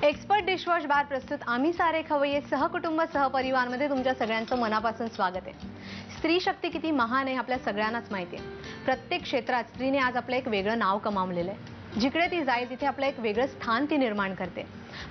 Expert dishwash bar प्रस्तुत आम्ही सारे खवय्ये सहकुटुंब सहपरिवारमध्ये तुमच्या सगळ्यांचं मनापासून स्वागत आहे। स्त्री शक्ती किती महान आहे आपल्या सगळ्यांनाच माहिती आहे। प्रत्येक क्षेत्रात स्त्रीने आज आपलं एक वेगळं नाव कमावलेलं आहे। जिकडे ती जाईल तिथे आपलं एक वेगळं स्थान ती निर्माण करते।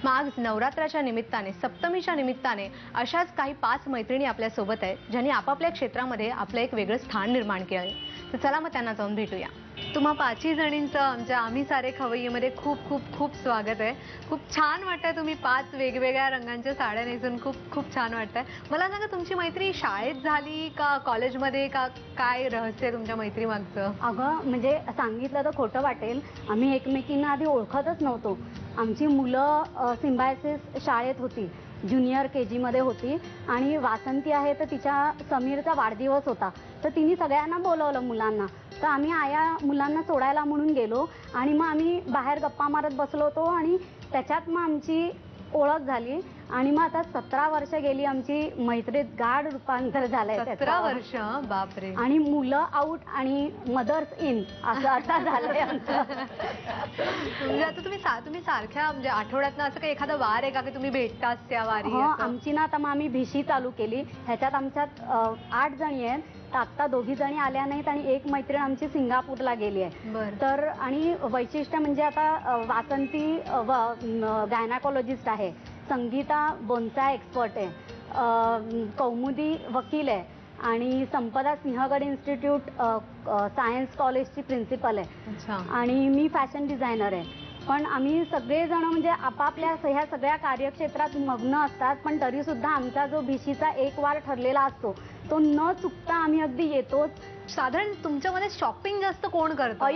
मग आज नवरात्राच्या निमित्ताने, सप्तमीच्या निमित्ताने अशाच काही 5 मैत्रिणी आपल्या सोबत आहेत ज्यांनी आपापल्या क्षेत्रामध्ये आपलं एक वेगळं स्थान निर्माण केलं आहे। तर चला मग त्यांना जाऊन भेटूया। तुम्हा 5 जणींचं आमच्या आम्ही सारे खवय्येमध्ये खूप खूप खूप स्वागत आहे। खूप छान वाटतंय, तुम्ही 5 वेगवेगळ्या रंगांच्या साड्या नेसून खूप खूप छान वाटतंय। मला सांगा, तुमची मैत्री शाळेत झाली का कॉलेजमध्ये, का काय रहस्य तुमच्या मैत्री मागचं? अगं म्हणजे सांगितलं तर खोटं वाटेल, आम्ही एकमेकींना आधी ओळखतच नव्हतो। आमची मुलं सिम्बायसिस शाळेत होती, ज्युनियर KG मध्ये होती आणि वासंती आहे तर तिच्या समीरचा वाढदिवस होता, तर तिने सगळ्यांना बोलवलं मुलांना। तर आम्ही आया मुलांना सोडायला म्हणून गेलो आणि मग आम्ही बाहेर गप्पा मारत बसलो होतो आणि त्याच्यात मग आमची ओळख झाली आणि मग आता 17 वर्ष गेली आमची मैत्रीत गाढ रूपांतर झालंय। 17 वर्ष, बापरे। आणि मुलं आउट आणि मदर्स इन असं आता झालंय आमचं। म्हणजे आता तुम्ही सारख्या म्हणजे आठवड्यातनं असं काही एखादा वार आहे का की तुम्ही भेटताच त्या वारी? हो, आमची ना आता मग आम्ही भिशी चालू केली। ह्याच्यात आमच्यात 8 जणी आहेत, तर आत्ता 2 जणी आल्या नाहीत आणि एक मैत्रीण आमची सिंगापूरला गेली आहे। तर आणि वैशिष्ट्य म्हणजे आता वासंती गायनाकोलॉजिस्ट आहे, संगीता बोन्साय एक्सपर्ट आहे, कौमुदी वकील आहे आणि संपदा सिंहगड इन्स्टिट्यूट सायन्स कॉलेजची प्रिन्सिपल आहे आणि मी फॅशन डिझायनर आहे। पण आम्ही सगळेजण म्हणजे आपापल्या ह्या सगळ्या कार्यक्षेत्रात मग्न असतात, पण तरी सुद्धा आमचा जो भिशीचा एक वार ठरलेला असतो तो न चुकता आम्ही अगदी येतोच। साधारण तुमच्यामध्ये शॉपिंग जास्त कोण करतं?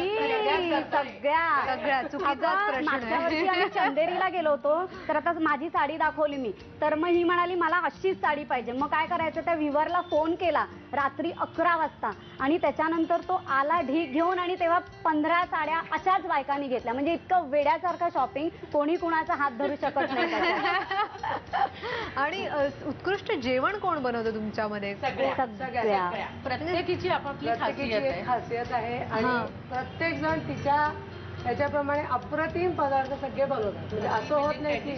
सगळ्या चुकीचाच प्रश्न मागच्या वर्षी आम्ही चंदेरीला गेलो होतो, तर आता माझी साडी दाखवली मी, तर मग ही म्हणाली मला अशीच साडी पाहिजे। मग काय करायचं, त्या विवरला फोन केला रात्री 11 वाजता आणि त्याच्यानंतर तो आला ढीक घेऊन आणि तेव्हा 15 साड्या अशाच बायकांनी घेतल्या। म्हणजे इतकं वेड्यासारखं शॉपिंग, कोणी कुणाचा हात धरू शकत नाही। आणि उत्कृष्ट जेवण कोण बनवतं तुमच्यामध्ये? सगळ्या प्रत्येकीची आपापली खासियत आहे आणि प्रत्येक जण तिच्या त्याच्याप्रमाणे अप्रतिम पदार्थ सगळे बनवतात। म्हणजे असं होत नाही की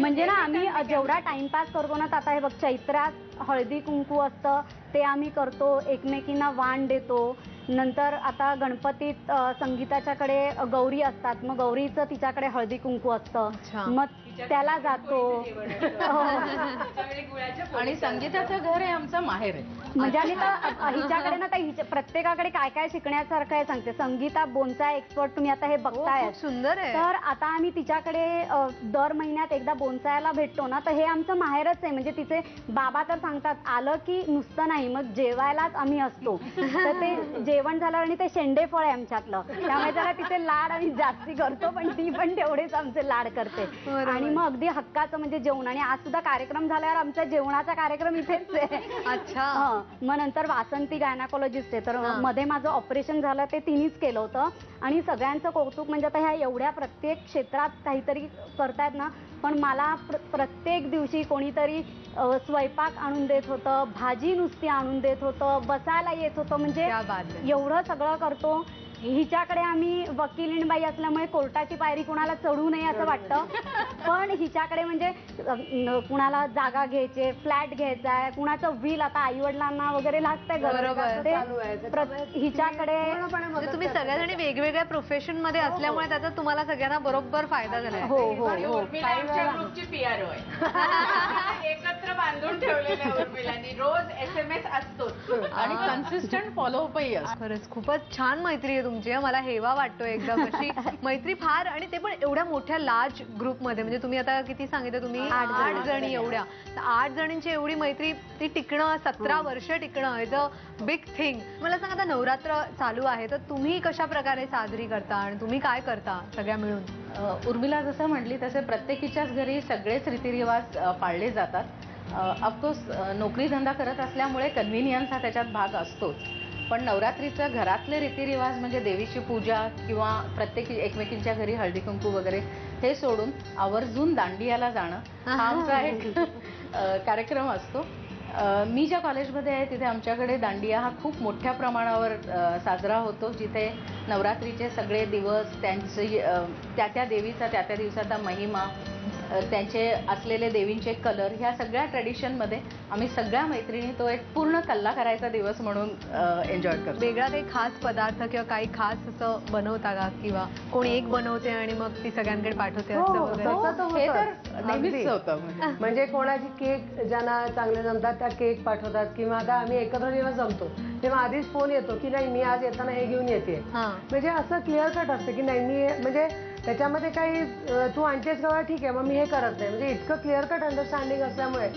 म्हणजे ना आम्ही जेवढा टाइमपास करतो ना, आता हे बघ चैत्रात हळदी कुंकू असतं ते आम्ही करतो, एकमेकींना वाण देतो। नंतर आता गणपतीत संगीताच्याकडे गौरी असतात, मग गौरीचं तिच्याकडे हळदी कुंकू असतं, मग त्याला जातो। आणि संगीताचं घर आहे आमचं माहेर आहे। म्हणजे आम्ही तर हिच्याकडे ना तर प्रत्येकाकडे काय काय शिकण्यासारखं आहे सांगते। संगीता बोन्साय एक्सपर्ट तुम्ही आता हे बघताय, सुंदर आहे। तर आता आम्ही तिच्याकडे दर महिन्यात एकदा बोन्सायला भेटतो ना, तर हे आमचं माहेरच आहे। म्हणजे तिचे बाबा तर सांगतात आलं की नुसतं नाही, मग जेवायलाच आम्ही असतो। तर ते जेवण झालं आणि ते शेंडे फळ आहे आमच्यातलं, त्यामुळे जरा तिचे लाड आम्ही जास्ती करतो, पण ती पण तेवढेच आमचे लाड करते। आणि मग अगदी हक्काचं म्हणजे जेवण, आणि आज सुद्धा कार्यक्रम झाल्यावर आमचा जेवणाचा कार्यक्रम इथेच आहे। अच्छा। मग नंतर वासंती गायनाकोलॉजिस्ट आहे, तर मध्ये माझं ऑपरेशन झालं ते तिनेच केलं होतं। आणि सगळ्यांचं कौतुक म्हणजे आता ह्या एवढ्या प्रत्येक क्षेत्रात काहीतरी करतायत ना, पण मला प्रत्येक दिवशी कोणीतरी स्वयंपाक आणून देत होतं, भाजी नुसती आणून देत होतं, बसायला येत होतं, म्हणजे एवढं सगळं करतो। हिच्याकडे आम्ही वकिलीणबाई असल्यामुळे कोर्टाची पायरी कुणाला चढू नये असं वाटतं, पण हिच्याकडे म्हणजे कुणाला जागा घ्यायचे, फ्लॅट घ्यायचा आहे, कुणाचं व्हील आता आईवडिलांना वगैरे लागतंय हिच्याकडे। तुम्ही सगळ्याजणी वेगवेगळ्या प्रोफेशन मध्ये असल्यामुळे त्याचा तुम्हाला सगळ्यांना बरोबर फायदा झाला। हो हो हो, ग्रुपची PRO आहे, एकत्र बांधून ठेवलेल्या उर्मिलांनी रोज SMS असतोच आणि कन्सिस्टंट फॉलोअपही असतो। खरंच खूपच छान मैत्री आहे तुमची, मला हेवा वाटतो एकदम अशी मैत्री फार, आणि ते पण एवढ्या मोठ्या लार्ज ग्रुपमध्ये। म्हणजे तुम्ही आता किती सांगितलं तुम्ही, 8 जणी, एवढ्या 8 जणींची एवढी मैत्री ती टिकणं, 17 वर्ष टिकणं इज अ बिग थिंग। मला सांगा, आता नवरात्र चालू आहे तर तुम्ही कशा प्रकारे साजरी करता आणि तुम्ही काय करता सगळ्या मिळून? उर्मिला जसं म्हटली तसे प्रत्येकीच्याच घरी सगळेच रीतिरिवाज पाळले जातात। ऑफकोर्स नोकरी धंदा करत असल्यामुळे कन्व्हिनियन्स हा त्याच्यात भाग असतोच, पण नवरात्रीचं घरातले रीतिरिवाज म्हणजे देवीची पूजा किंवा प्रत्येकी एकमेकींच्या घरी हळदी कुंकू वगैरे हे सोडून आवर्जून दांडियाला जाणं हा आमचा एक कार्यक्रम असतो। मी ज्या कॉलेजमध्ये आहे तिथे आमच्याकडे दांडिया हा खूप मोठ्या प्रमाणावर साजरा होतो, जिथे नवरात्रीचे सगळे दिवस त्यांचे त्या देवीचा त्या दिवसाचा महिमा, त्यांचे असलेले देवींचे कलर, ह्या सगळ्या ट्रेडिशनमध्ये आम्ही सगळ्या मैत्रिणी तो एक पूर्ण कल्ला करायचा दिवस म्हणून एन्जॉय करतो. वेगळा काही खास पदार्थ किंवा काही खास असं बनवता का, किंवा कोणी एक बनवते आणि मग ती सगळ्यांकडे पाठवते असं हो, वगैरे? तसं तर हे होतंच. तर नेहमीच अगदी. होतं. म्हणजे कोणाची केक ज्यांना चांगले जमतात त्या केक पाठवतात, किंवा आता आम्ही एकत्र जेव्हा जमतो तेव्हा आधीच फोन येतो की नाही मी आज येताना हे घेऊन येते. हां. म्हणजे असं क्लिअर कट असतं की नाही मी म्हणजे त्याच्यामध्ये काही तू आणतेस का ठीक आहे मग मी हे करत नाही, म्हणजे इतकं क्लिअर कट अंडरस्टँडिंग असल्यामुळे.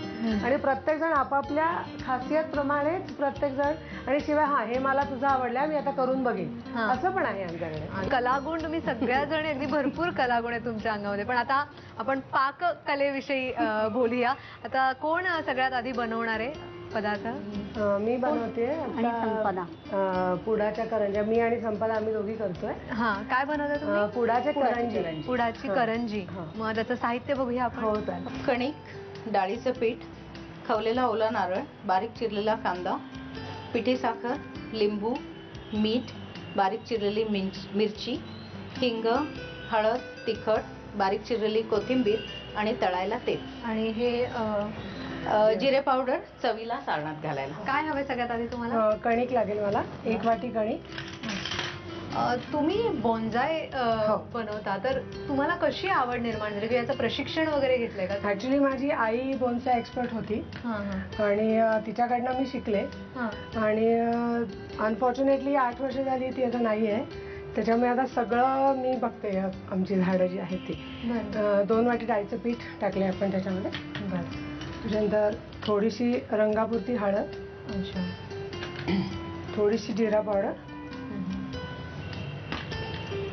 आणि प्रत्येक जण आपापल्या खासियत प्रमाणेच प्रत्येक जण, आणि शिवाय हा हे मला तुझं आवडलं मी आता करून बघेन हां. असं पण आहे आमच्याकडे. कलागुण तुम्ही सगळ्या जण अगदी भरपूर कलागुण आहे तुमच्या अंगामध्ये. पण आता आपण पाककलेविषयी बोलूया. आता कोण सगळ्यात आधी बनवणार आहे पदार्थ? मी बनवते आणि संपदा. पुडाच्या करंज्या. मी आणि संपदा आम्ही दोघी करतोय. हा, काय बनवता तुम्ही? पुडाच्या करंजी. पुडाची करंजी. हां. मग त्याचं साहित्य बघूया आपण. हो चालेल. कणिक, डाळीचं पीठ, खवलेला ओला नारळ, बारीक चिरलेला कांदा, पिठी साखर, लिंबू, मीठ, बारीक चिरलेली मिरची, हिंग, हळद, तिखट, बारीक चिरलेली कोथिंबीर आणि तळायला तेल. आणि हे जिरे पावडर चवीला सारणात घालायला. काय हवे सगळ्यात आधी तुम्हाला? कणिक लागेल मला, 1 वाटी कणिक. तुम्ही बोन्साय हो. बनवता, तर तुम्हाला कशी आवड निर्माण झाली, की याचं प्रशिक्षण वगैरे घेतलंय का? ऍक्च्युली माझी आई बोन्साय एक्सपर्ट होती हां हां आणि तिच्याकडनं मी शिकले. हां. आणि अनफॉर्च्युनेटली 8 वर्ष झाली ती आता नाही आहे, त्याच्यामुळे आता सगळं मी बघते. आमची झाडं जी आहेत ती. बरं. 2 वाटी डाळीचं पीठ टाकले आपण त्याच्यामध्ये. बरं. त्याच्यानंतर थोडीशी रंगापुरती हळद, अच्छा. थोडीशी जिरा पावडर.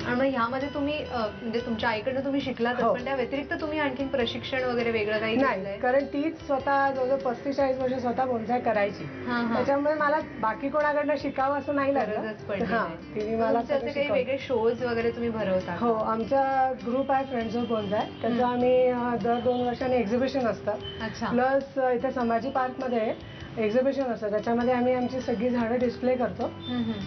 आणि मग ह्यामध्ये तुम्ही म्हणजे तुमच्या आईकडनं तुम्ही शिकलात, हो. पण त्या व्यतिरिक्त तुम्ही आणखीन प्रशिक्षण वगैरे वेगळं काही नाही, घेतलंय? कारण तीच स्वतः जवळजवळ 35-40 वर्ष स्वतः बोन्साय करायची. हां, हां. त्याच्यामुळे मला बाकी कोणाकडनं शिकावं असं नाही गरजच लागलं. पडली हां, नाही. तिने मला तुमचे सगळं असे काही शिकवलं. वेगळे शोज वगैरे तुम्ही भरवता? हो, आमचा ग्रुप आहे फ्रेंड्स ऑफ बोन्साय. त्याचं आम्ही दर 2 वर्षांनी एक्झिबिशन असतं. अच्छा. प्लस इथे संभाजी पार्कमध्ये एक्झिबिशन असतं, त्याच्यामध्ये आम्ही आमची सगळी झाडं डिस्प्ले करतो.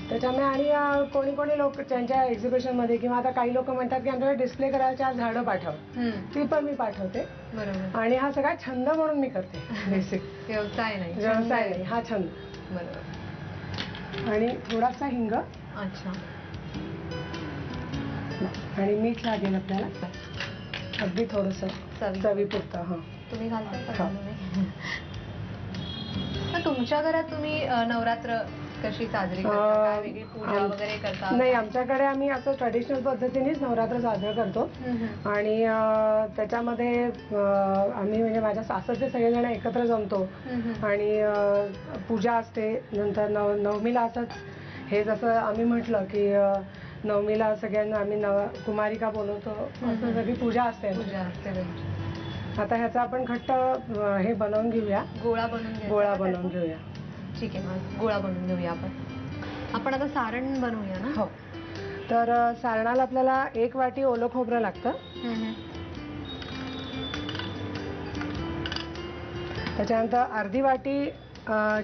त्याच्यामुळे आणि कोणी लोक त्यांच्या एक्झिबिशनमध्ये, किंवा आता काही लोक म्हणतात की आमच्याकडे डिस्प्ले करायला 4 झाडं पाठव, ती पण मी पाठवते. बरोबर. आणि हा सगळा छंद म्हणून मी करते. बेसिक व्यवसाय नाही, व्यवसाय नाही, हा छंद. बरोबर. आणि थोडासा हिंग अच्छा. आणि मीठ लागेल आपल्याला, अगदी थोडंसं चवीपुरतं. हां, तुम्ही घालता का? हो. तुम्ही? मग तुमच्या घरात तुम्ही नवरात्र कशी साजरी करता? काय वेगळी पूजा वगैरे करता? नाही, आमच्याकडे आम्ही असं ट्रेडिशनल पद्धतीनेच नवरात्र साजरं करतो. आणि त्याच्यामध्ये आम्ही म्हणजे माझ्या सासरचे सगळेजण एकत्र जमतो आणि पूजा असते. नंतर नवमीला असंच हे जसं आम्ही म्हटलं की नवमीला सगळ्यांना आम्ही कुमारिका बोलवतो, असं सगळी पूजा असते. पूजा असते. आता ह्याचा आपण घट्ट हे बनवून घेऊया, गोळा बनवून गोळा बनवून घेऊया. ठीक आहे, मग गोळा बनवून घेऊया आपण आता सारण बनवूया ना? हो. तर सारणाला आपल्याला 1 वाटी ओलं खोबरं लागतं. त्याच्यानंतर अर्धी वाटी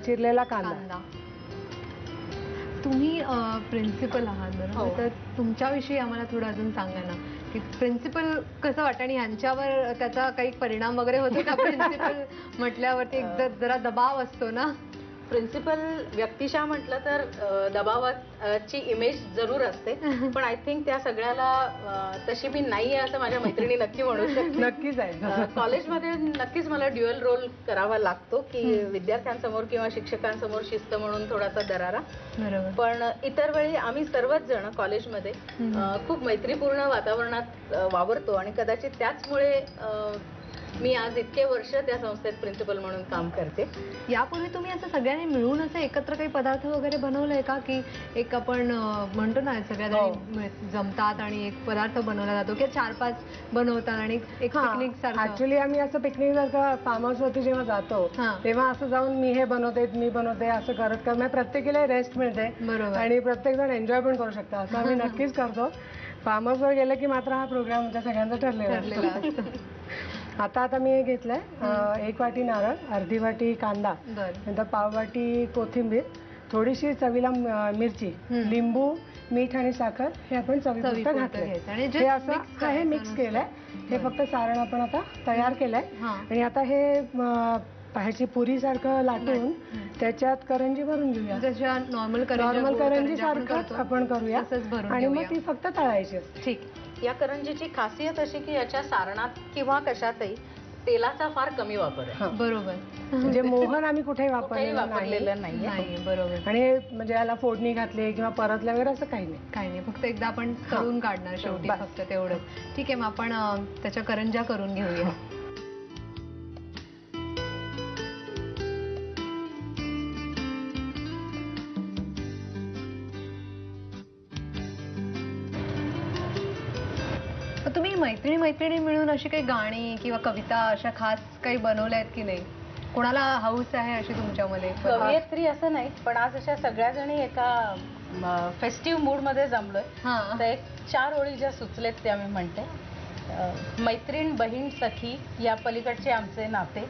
चिरलेला कांदा. तुम्ही प्रिन्सिपल आहात हो. बरोबर, तर तुमच्याविषयी आम्हाला थोडं अजून सांगा ना, की प्रिन्सिपल कसं वाटतं आणि ह्यांच्यावर त्याचा काही परिणाम वगैरे होतो का? प्रिन्सिपल म्हटल्यावरती एक जरा दबाव असतो ना. प्रिन्सिपल व्यक्तिशः म्हटलं तर दबावाची इमेज जरूर असते, पण आय थिंक त्या सगळ्याला तशी मी नाही आहे असं माझ्या मैत्रिणी नक्की म्हणू शकते. नक्कीच आहे. कॉलेजमध्ये नक्कीच मला ड्युअल रोल करावा लागतो, की विद्यार्थ्यांसमोर किंवा शिक्षकांसमोर शिस्त म्हणून थोडासा दरारा. बरोबर. पण इतर वेळी आम्ही सर्वच जण कॉलेजमध्ये खूप मैत्रीपूर्ण वातावरणात वावरतो आणि कदाचित त्याचमुळे मी आज इतके वर्ष त्या संस्थेत प्रिन्सिपल म्हणून काम करते. यापूर्वी तुम्ही असं सगळ्यांनी मिळून असं एकत्र काही पदार्थ वगैरे बनवलंय का, की एक आपण म्हणतो ना सगळ्या जणी जमतात आणि एक पदार्थ बनवला जातो, की 4-5 बनवतात आणि एक पिकनिक सारखं? ऍक्च्युली आम्ही असं पिकनिक सारखं फार्म हाऊस वरती जेव्हा जातो तेव्हा असं जाऊन मी हे बनवते मी बनवते असं करत प्रत्येकीला रेस्ट मिळते. बरोबर. आणि प्रत्येक जण एन्जॉय पण करू शकतो, असं आम्ही नक्कीच करतो. फार्म हाऊस वर गेलं की मात्र हा प्रोग्राम आमच्या सगळ्यांचा ठरलेला असतं. आता मी हे घेतलंय 1 वाटी नारळ, अर्धी वाटी कांदा, नंतर पाव वाटी कोथिंबीर, थोडीशी चवीला मिरची, लिंबू, मीठ आणि साखर हे आपण चवीपुरतं घातलंय. हे असं हे मिक्स केलंय. हे फक्त सारण आपण आता तयार केलंय आणि आता हे ह्याची पुरी सारखं लाटून त्याच्यात करंजी भरून घेऊया. जशा नॉर्मल करंजी सारखं आपण करूया आणि मग ती फक्त तळायची असते. ठीक. या करंजीची खासियत अशी की याच्या सारणात किंवा कशातही तेलाचा फार कमी वापर आहे. बरोबर. म्हणजे मोहन आम्ही कुठेही वापरलेलं नाहीये. बरोबर. आणि म्हणजे याला फोडणी घातली किंवा परतल्या वगैरे असं काही नाही. फक्त एकदा आपण तळून काढणार शेवटी, फक्त तेवढं. ठीक आहे, मग आपण त्याच्या करंज्या करून घेऊया. तुम्ही मैत्रिणी मिळून अशी काही गाणी किंवा कविता अशा खास काही बनवल्या आहेत की नाही? कोणाला हौस आहे अशी तुमच्यामध्ये? कवयित्री असं नाही, पण आज अशा सगळ्या जणी एका फेस्टिव्ह मूड मध्ये जमलोय. तर एक 4 ओळी ज्या सुचलेत त्या मी म्हणते. मैत्रीण, बहीण, सखी या पलीकडचे आमचे नाते,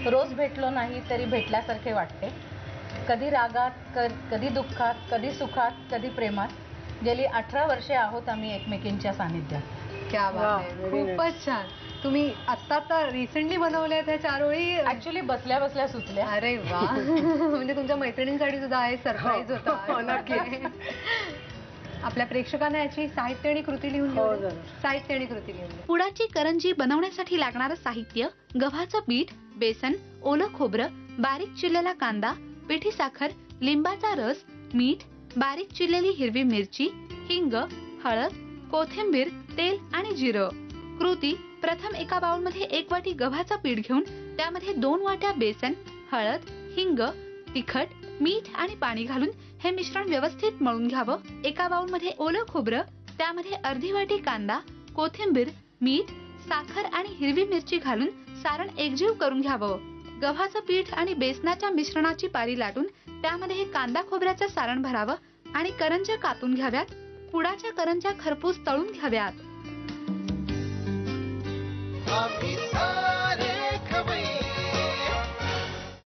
रोज भेटलो नाही तरी भेटल्यासारखे वाटते. कधी रागात, कधी दुःखात, कधी सुखात, कधी प्रेमात. गेली 18 वर्षे आहोत आम्ही एकमेकींच्या सानिध्यात. क्या बात आहे, खूपच छान. तुम्ही आता रिसेंटली बनवल्या त्या 4 ओळी? ऍक्च्युली बसल्या बसल्या सुचल्या. अरे वा. म्हणजे तुमच्या मैत्रिणींसाठी सुद्धा आहे सरप्राईज होता. नक्की. आपल्या प्रेक्षकांना याची साहित्य आणि कृती लिहून घेऊ. साहित्य आणि कृती लिहून. पुडाची करंजी बनवण्यासाठी लागणारं साहित्य: गव्हाचं पीठ, बेसन, ओलं खोबरं, बारीक चिरलेला कांदा, पिठी साखर, लिंबाचा रस, मीठ, बारीक चिरलेली हिरवी मिरची, हिंग, हळद, कोथिंबीर, तेल आणि जिरं. कृती: प्रथम एका बाउलमध्ये 1 वाटी गव्हाचं पीठ घेऊन त्यामध्ये 2 वाट्या बेसन, हळद, हिंग, तिखट, मीठ आणि पाणी घालून हे मिश्रण व्यवस्थित मळून घ्यावं. एका बाउलमध्ये ओलं खोबरं, त्यामध्ये अर्धी वाटी कांदा, कोथिंबीर, मीठ, साखर आणि हिरवी मिरची घालून सारण एकजीव करून घ्यावं. गव्हाचं पीठ आणि बेसनाच्या मिश्रणाची पारी लाटून त्यामध्ये हे कांदा खोबऱ्याचं सारण भरावं आणि करंज्या कापून घ्याव्यात. पुडाच्या करंज्या खरपूस तळून घ्याव्यात.